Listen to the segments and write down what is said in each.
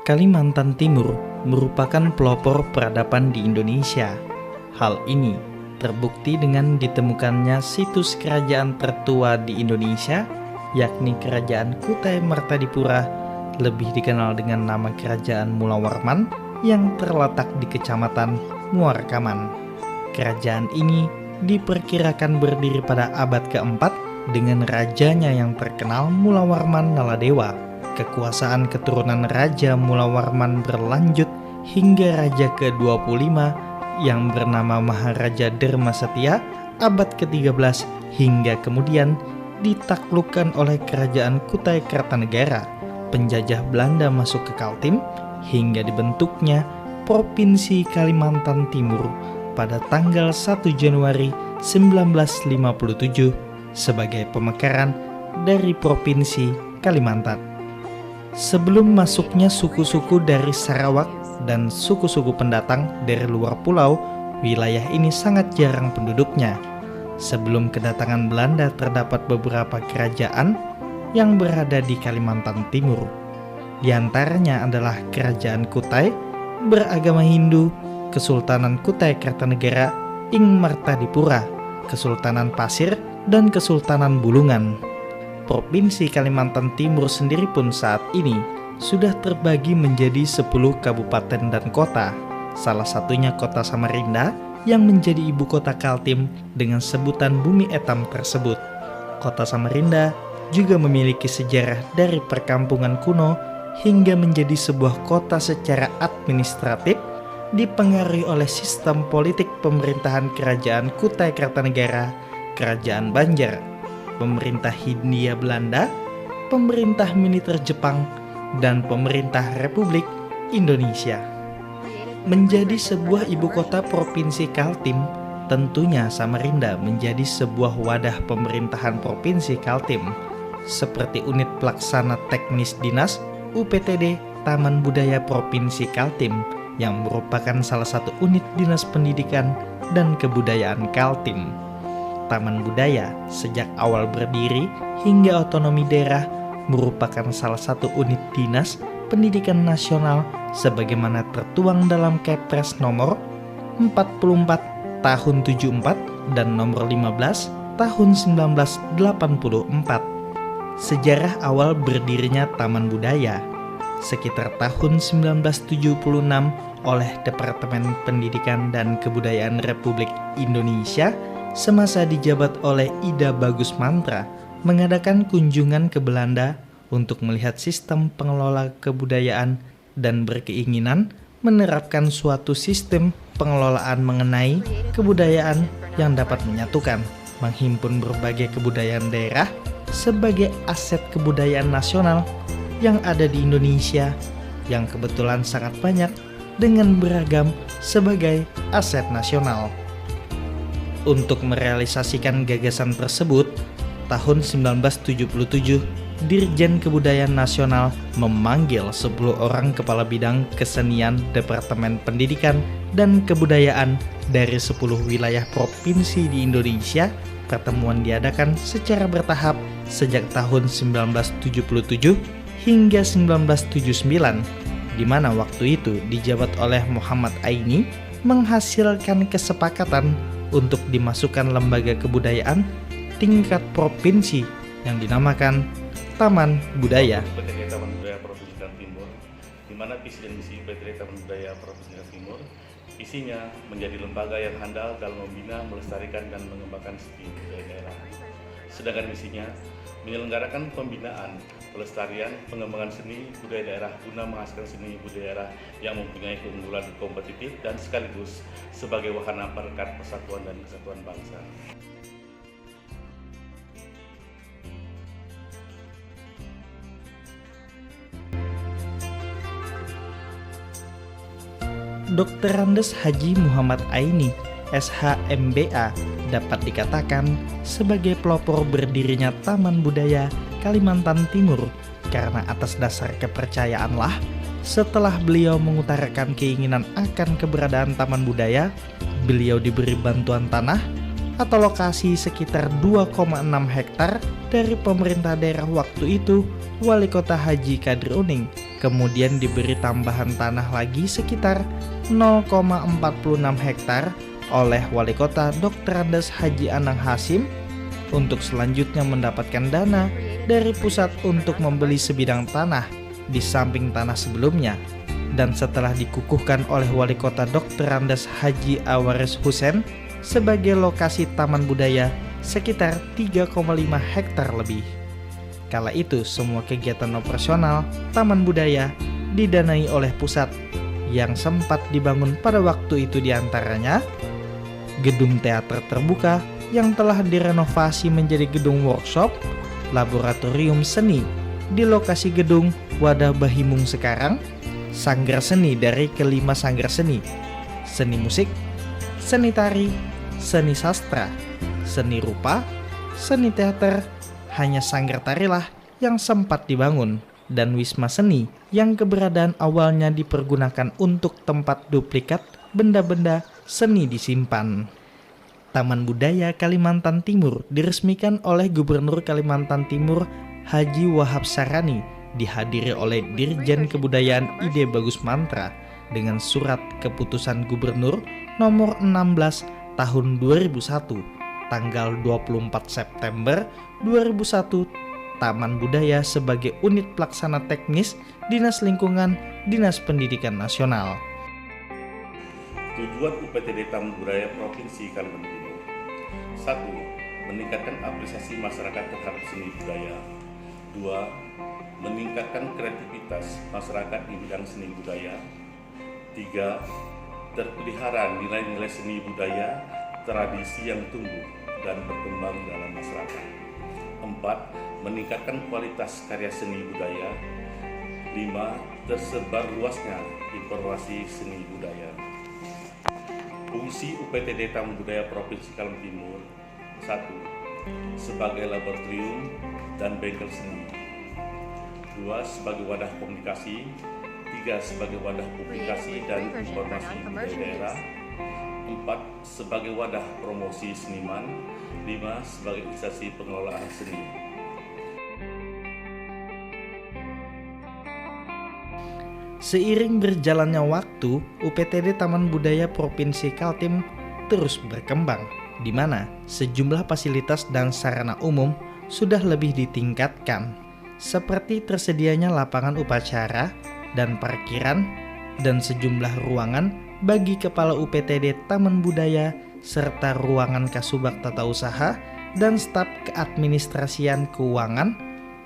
Kalimantan Timur merupakan pelopor peradaban di Indonesia. Hal ini terbukti dengan ditemukannya situs kerajaan tertua di Indonesia, yakni Kerajaan Kutai Martadipura, lebih dikenal dengan nama Kerajaan Mulawarman, yang terletak di Kecamatan Muarakaman. Kerajaan ini diperkirakan berdiri pada abad keempat dengan rajanya yang terkenal Mulawarman Naladewa. Kekuasaan keturunan Raja Mulawarman berlanjut hingga Raja ke-25 yang bernama Maharaja Dharmasatya abad ke-13 hingga kemudian ditaklukkan oleh Kerajaan Kutai Kartanegara. Penjajah Belanda masuk ke Kaltim hingga dibentuknya Provinsi Kalimantan Timur pada tanggal 1 Januari 1957 sebagai pemekaran dari Provinsi Kalimantan. Sebelum masuknya suku-suku dari Sarawak dan suku-suku pendatang dari luar pulau, wilayah ini sangat jarang penduduknya. Sebelum kedatangan Belanda terdapat beberapa kerajaan yang berada di Kalimantan Timur. Di antaranya adalah Kerajaan Kutai beragama Hindu, Kesultanan Kutai Kartanegara ing Martadipura, Kesultanan Pasir, dan Kesultanan Bulungan. Provinsi Kalimantan Timur sendiri pun saat ini sudah terbagi menjadi 10 kabupaten dan kota, salah satunya kota Samarinda yang menjadi ibu kota Kaltim dengan sebutan Bumi Etam tersebut. Kota Samarinda juga memiliki sejarah dari perkampungan kuno hingga menjadi sebuah kota secara administratif dipengaruhi oleh sistem politik pemerintahan Kerajaan Kutai Kartanegara, Kerajaan Banjar, pemerintah Hindia Belanda, pemerintah militer Jepang, dan pemerintah Republik Indonesia. Menjadi sebuah ibu kota Provinsi Kaltim, tentunya Samarinda menjadi sebuah wadah pemerintahan Provinsi Kaltim, seperti unit pelaksana teknis dinas UPTD Taman Budaya Provinsi Kaltim, yang merupakan salah satu unit dinas pendidikan dan kebudayaan Kaltim. Taman Budaya sejak awal berdiri hingga otonomi daerah merupakan salah satu unit dinas pendidikan nasional sebagaimana tertuang dalam Kepres nomor 44 tahun 74 dan nomor 15 tahun 1984. Sejarah awal berdirinya Taman Budaya sekitar tahun 1976 oleh Departemen Pendidikan dan Kebudayaan Republik Indonesia semasa dijabat oleh Ida Bagus Mantra mengadakan kunjungan ke Belanda untuk melihat sistem pengelola kebudayaan dan berkeinginan menerapkan suatu sistem pengelolaan mengenai kebudayaan yang dapat menyatukan, menghimpun berbagai kebudayaan daerah sebagai aset kebudayaan nasional yang ada di Indonesia yang kebetulan sangat banyak dengan beragam sebagai aset nasional. Untuk merealisasikan gagasan tersebut, tahun 1977, Dirjen Kebudayaan Nasional memanggil 10 orang kepala bidang kesenian Departemen Pendidikan dan Kebudayaan dari 10 wilayah provinsi di Indonesia. Pertemuan diadakan secara bertahap sejak tahun 1977 hingga 1979, di mana waktu itu dijabat oleh Muhammad Aini, menghasilkan kesepakatan untuk dimasukkan lembaga kebudayaan tingkat provinsi yang dinamakan Taman Budaya. UPTD Taman Budaya Provinsi Kalimantan Timur, di mana visi dan misi UPTD Taman Budaya Provinsi Kalimantan Timur, isinya menjadi lembaga yang handal dalam membina, melestarikan, dan mengembangkan seni budaya daerah. Sedangkan misinya menyelenggarakan pembinaan, pelestarian, pengembangan seni budaya daerah guna menghasilkan seni budaya daerah yang mempunyai keunggulan kompetitif dan sekaligus sebagai wahana perekat persatuan dan kesatuan bangsa. Dr. Andes Haji Muhammad Aini, SHMBA, dapat dikatakan sebagai pelopor berdirinya Taman Budaya Kalimantan Timur karena atas dasar kepercayaanlah setelah beliau mengutarakan keinginan akan keberadaan Taman Budaya, beliau diberi bantuan tanah atau lokasi sekitar 2,6 hektar dari pemerintah daerah waktu itu, Wali Kota Haji Kadri Uning, kemudian diberi tambahan tanah lagi sekitar 0,46 hektar oleh Wali Kota Dr. Andes Haji Anang Hasim untuk selanjutnya mendapatkan dana dari pusat untuk membeli sebidang tanah di samping tanah sebelumnya. Dan setelah dikukuhkan oleh Wali Kota Dr. Andes Haji Awaris Hussein sebagai lokasi taman budaya sekitar 3,5 hektar lebih. Kala itu semua kegiatan operasional taman budaya didanai oleh pusat yang sempat dibangun pada waktu itu diantaranya gedung teater terbuka yang telah direnovasi menjadi gedung workshop, laboratorium seni di lokasi gedung Wadah Bahimung sekarang, sanggar seni dari kelima sanggar seni, seni musik, seni tari, seni sastra, seni rupa, seni teater, hanya sanggar tarilah yang sempat dibangun, dan wisma seni yang keberadaan awalnya dipergunakan untuk tempat duplikat benda-benda seni disimpan. Taman Budaya Kalimantan Timur diresmikan oleh Gubernur Kalimantan Timur Haji Wahab Sarani, dihadiri oleh Dirjen Kebudayaan Ide Bagus Mantra dengan surat keputusan Gubernur nomor 16 tahun 2001 tanggal 24 September 2001. Taman Budaya sebagai unit pelaksana teknis Dinas Lingkungan Dinas Pendidikan Nasional. Tujuan UPTD Taman Budaya Provinsi Kalimantan Timur: 1. Meningkatkan apresiasi masyarakat terhadap seni budaya. 2. Meningkatkan kreativitas masyarakat di bidang seni budaya. 3. Terpelihara nilai-nilai seni budaya, tradisi yang tumbuh dan berkembang dalam masyarakat. 4. Meningkatkan kualitas karya seni budaya. 5. Tersebar luasnya informasi seni budaya. Fungsi UPTD Taman Budaya Provinsi Kalimantan Timur: 1. Sebagai laboratorium dan bengkel seni. 2. Sebagai wadah komunikasi. 3. Sebagai wadah publikasi dan informasi budaya daerah. 4. Sebagai wadah promosi seniman. 5. Sebagai instansi pengelolaan seni. Seiring berjalannya waktu, UPTD Taman Budaya Provinsi Kaltim terus berkembang, di mana sejumlah fasilitas dan sarana umum sudah lebih ditingkatkan, seperti tersedianya lapangan upacara dan parkiran, dan sejumlah ruangan bagi Kepala UPTD Taman Budaya, serta ruangan Kasubag Tata Usaha dan staf keadministrasian keuangan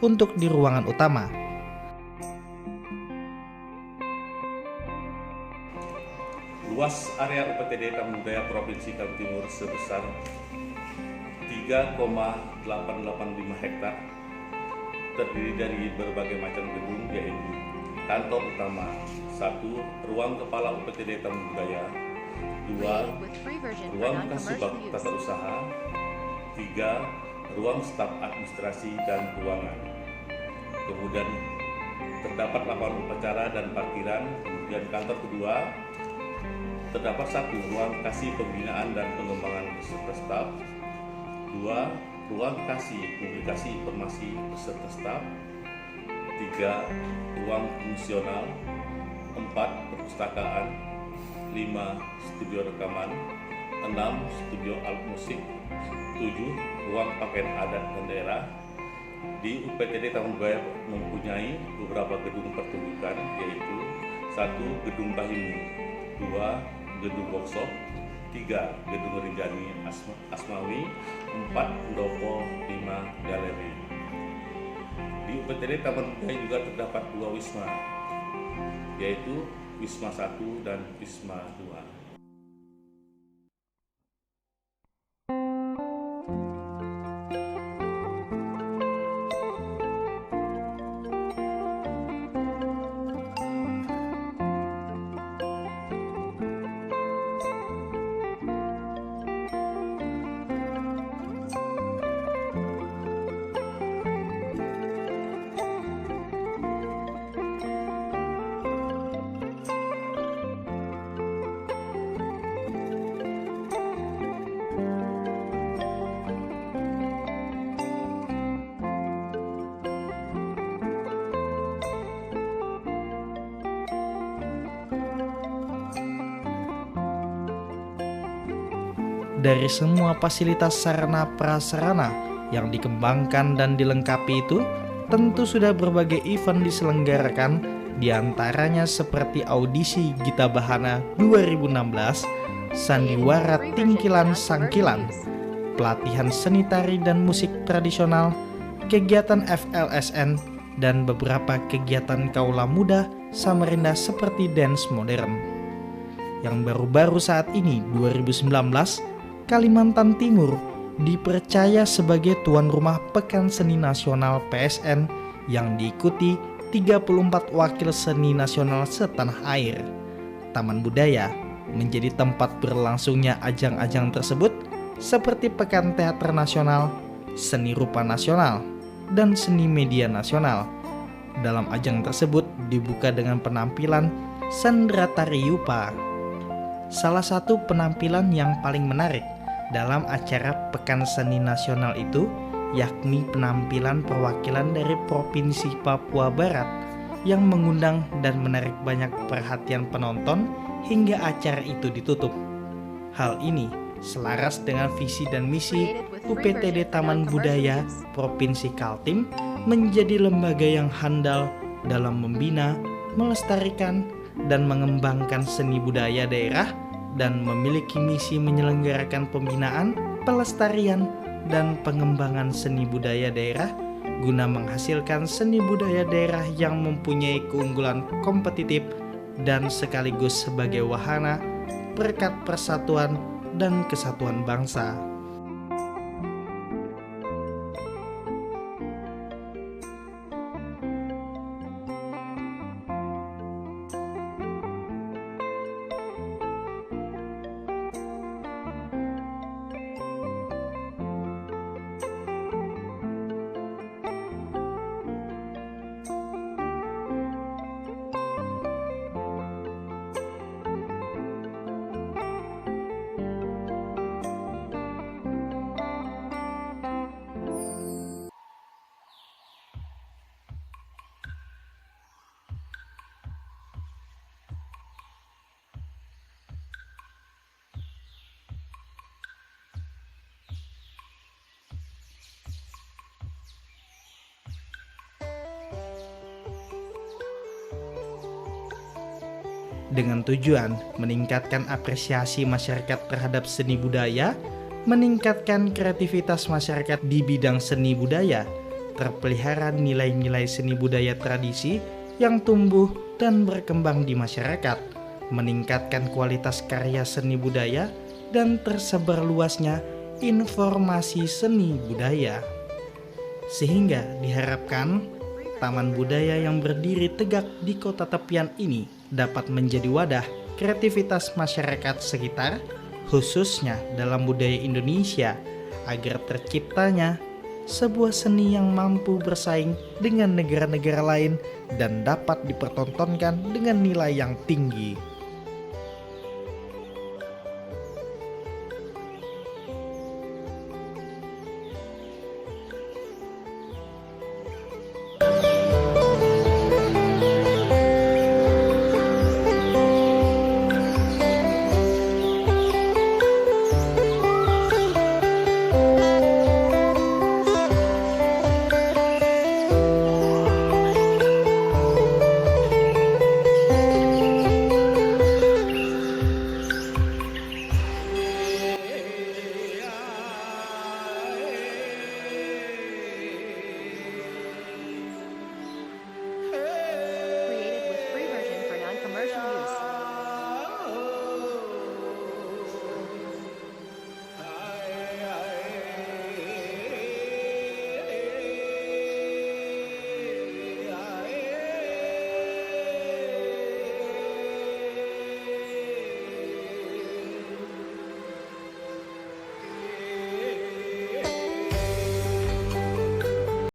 untuk di ruangan utama. Luas area UPTD Taman Budaya Provinsi Kalimantan Timur sebesar 3,885 hektar, terdiri dari berbagai macam gedung, yaitu kantor utama, 1. Ruang Kepala UPTD Taman Budaya. 2. Ruang Kasubag Tata Usaha. 3. Ruang staf administrasi dan keuangan. Kemudian terdapat lapangan upacara dan parkiran. Kemudian kantor kedua, terdapat 1. Ruang kasih pembinaan dan pengembangan beserta staf. 2. Ruang kasih publikasi informasi beserta staf. 3. Ruang fungsional. 4. Perpustakaan. 5. Studio rekaman. 6. Studio alat musik. 7. Ruang pakaian adat dan daerah. Di UPTD Taman Budaya mempunyai beberapa gedung pertunjukan, yaitu 1. Gedung Bahimung. 2. Gedung workshop. 3. Gedung Rinjani Asmawi. 4. Pendopo. 5. Galeri. Di UPTD Taman Budaya juga terdapat 2 wisma, yaitu Wisma 1 dan Wisma 2. Dari semua fasilitas sarana prasarana yang dikembangkan dan dilengkapi itu, tentu sudah berbagai event diselenggarakan, diantaranya seperti audisi Gita Bahana 2016, Sandiwara Tingkilan Sangkilan, pelatihan seni tari dan musik tradisional, kegiatan FLSN, dan beberapa kegiatan kaula muda Samarinda seperti dance modern. Yang baru-baru saat ini, 2019, Kalimantan Timur dipercaya sebagai tuan rumah Pekan Seni Nasional PSN yang diikuti 34 wakil seni nasional setanah air. Taman Budaya menjadi tempat berlangsungnya ajang-ajang tersebut seperti Pekan Teater Nasional, Seni Rupa Nasional, dan Seni Media Nasional. Dalam ajang tersebut dibuka dengan penampilan Sandra Tari Yupa. Salah satu penampilan yang paling menarik dalam acara Pekan Seni Nasional itu yakni penampilan perwakilan dari Provinsi Papua Barat yang mengundang dan menarik banyak perhatian penonton hingga acara itu ditutup. Hal ini selaras dengan visi dan misi UPTD Taman Budaya Provinsi Kaltim menjadi lembaga yang handal dalam membina, melestarikan, dan mengembangkan seni budaya daerah dan memiliki misi menyelenggarakan pembinaan, pelestarian, dan pengembangan seni budaya daerah guna menghasilkan seni budaya daerah yang mempunyai keunggulan kompetitif dan sekaligus sebagai wahana perekat persatuan dan kesatuan bangsa. Dengan tujuan meningkatkan apresiasi masyarakat terhadap seni budaya, meningkatkan kreativitas masyarakat di bidang seni budaya, terpelihara nilai-nilai seni budaya tradisi yang tumbuh dan berkembang di masyarakat, meningkatkan kualitas karya seni budaya, dan tersebar luasnya informasi seni budaya. Sehingga diharapkan Taman Budaya yang berdiri tegak di kota tepian ini dapat menjadi wadah kreativitas masyarakat sekitar, khususnya dalam budaya Indonesia, agar terciptanya sebuah seni yang mampu bersaing dengan negara-negara lain dan dapat dipertontonkan dengan nilai yang tinggi.